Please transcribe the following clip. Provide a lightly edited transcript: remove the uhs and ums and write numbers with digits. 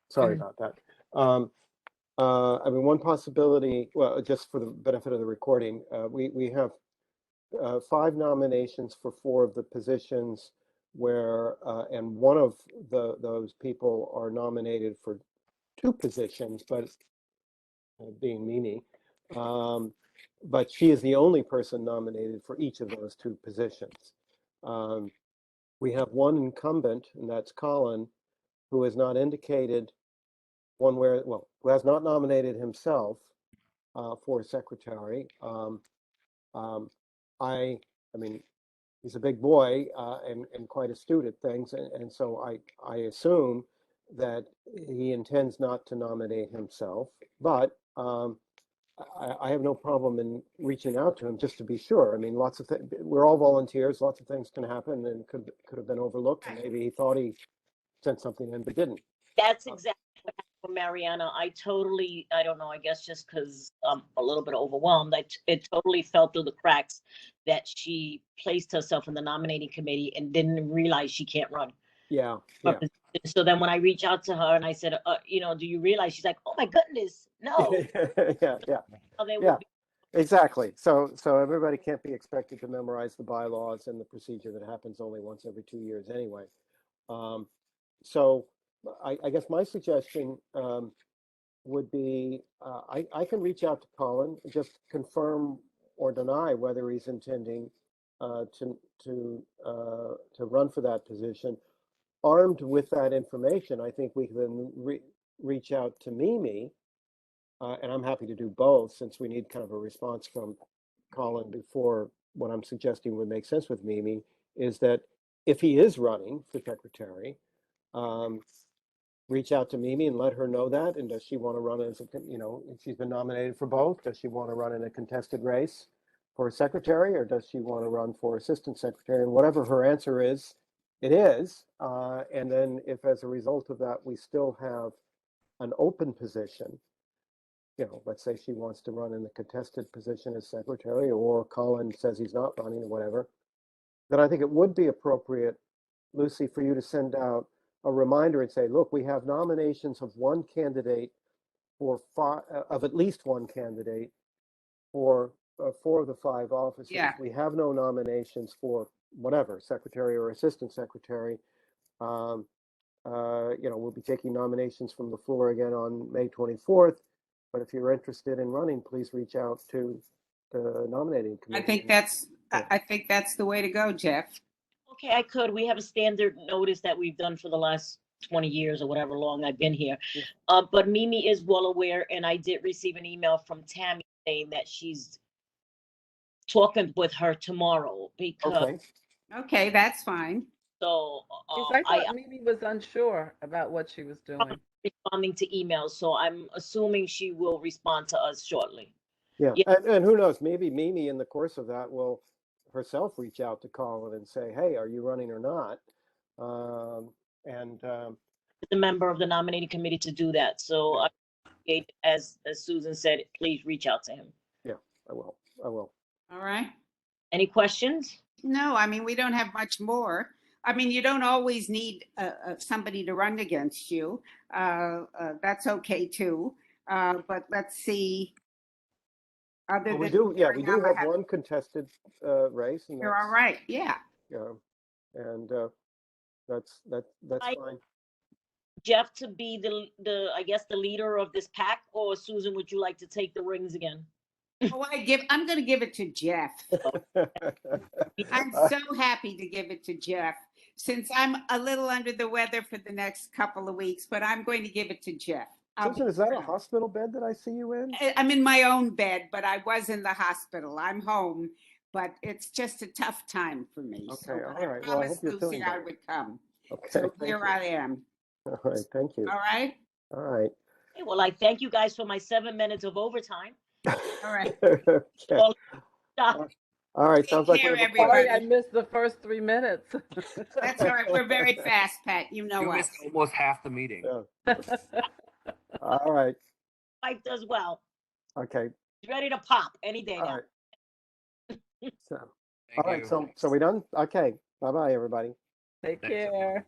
Sorry about that. I mean, one possibility, well, just for the benefit of the recording, we have 5 nominations for 4 of the positions where, and one of those people are nominated for 2 positions, but being Mimi. But she is the only person nominated for each of those 2 positions. We have one incumbent, and that's Colin, who has not indicated one where, well, who has not nominated himself for secretary. I mean, he's a big boy and quite astute at things, and so I assume that he intends not to nominate himself, but I have no problem in reaching out to him just to be sure. I mean, lots of things, we're all volunteers, lots of things can happen and could have been overlooked, and maybe he thought he sent something in but didn't. That's exactly what happened with Mariana. I don't know, I guess just because I'm a little bit overwhelmed, it totally fell through the cracks that she placed herself in the nominating committee and didn't realize she can't run. Yeah. So then when I reach out to her and I said, do you realize? She's like, oh my goodness, no. Yeah, exactly. So everybody can't be expected to memorize the bylaws and the procedure that happens only once every 2 years anyway. So I guess my suggestion would be I can reach out to Colin, just confirm or deny whether he's intending to run for that position. Armed with that information, I think we can reach out to Mimi, and I'm happy to do both since we need kind of a response from Colin before what I'm suggesting would make sense with Mimi is that if he is running for secretary, reach out to Mimi and let her know that. And does she want to run as she's been nominated for both? Does she want to run in a contested race for secretary, or does she want to run for assistant secretary? And whatever her answer is, it is. And then if as a result of that, we still have an open position, let's say she wants to run in the contested position as secretary, or Colin says he's not running or whatever, then I think it would be appropriate, Lucy, for you to send out a reminder and say, look, we have nominations of one candidate of at least one candidate for 4 of the 5 offices. Yeah. We have no nominations for whatever, secretary or assistant secretary. We'll be taking nominations from the floor again on May 24th. But if you're interested in running, please reach out to the nominating committee. I think that's the way to go, Jeff. Okay, I could. We have a standard notice that we've done for the last 20 years or whatever long I've been here. Yeah. But Mimi is well aware, and I did receive an email from Tammy saying that she's talking with her tomorrow because. Okay, that's fine. So I thought Mimi was unsure about what she was doing. Responding to emails, so I'm assuming she will respond to us shortly. Yeah. And who knows, maybe Mimi in the course of that will herself reach out to Colin and say, hey, are you running or not? The member of the nominating committee to do that. So as Susan said, please reach out to him. Yeah, I will. All right. Any questions? No, I mean, we don't have much more. I mean, you don't always need somebody to run against you. That's okay too. But let's see. We do have one contested race, and you're all right. Yeah. Yeah, and that's fine. Jeff to be the I guess the leader of this pack, or Susan, would you like to take the rings again? Oh, I'm going to give it to Jeff. I'm so happy to give it to Jeff, since I'm a little under the weather for the next couple of weeks, but I'm going to give it to Jeff. Susan, is that a hospital bed that I see you in? I'm in my own bed, but I was in the hospital. I'm home, but it's just a tough time for me. Okay, so all right. Well, I hope you're feeling better. I would come. Okay, so here I am. All right, thank you. All right. All right. Okay, well, I thank you guys for my 7 minutes of overtime. All right. Okay. All right. Sounds like everybody. I missed the first 3 minutes. That's all right. We're very fast, Pat. You know us. Missed almost half the meeting. Yeah. All right. Wife does well. Okay. She's ready to pop any day now. All right. So we done? Okay. Bye-bye, everybody. Take care.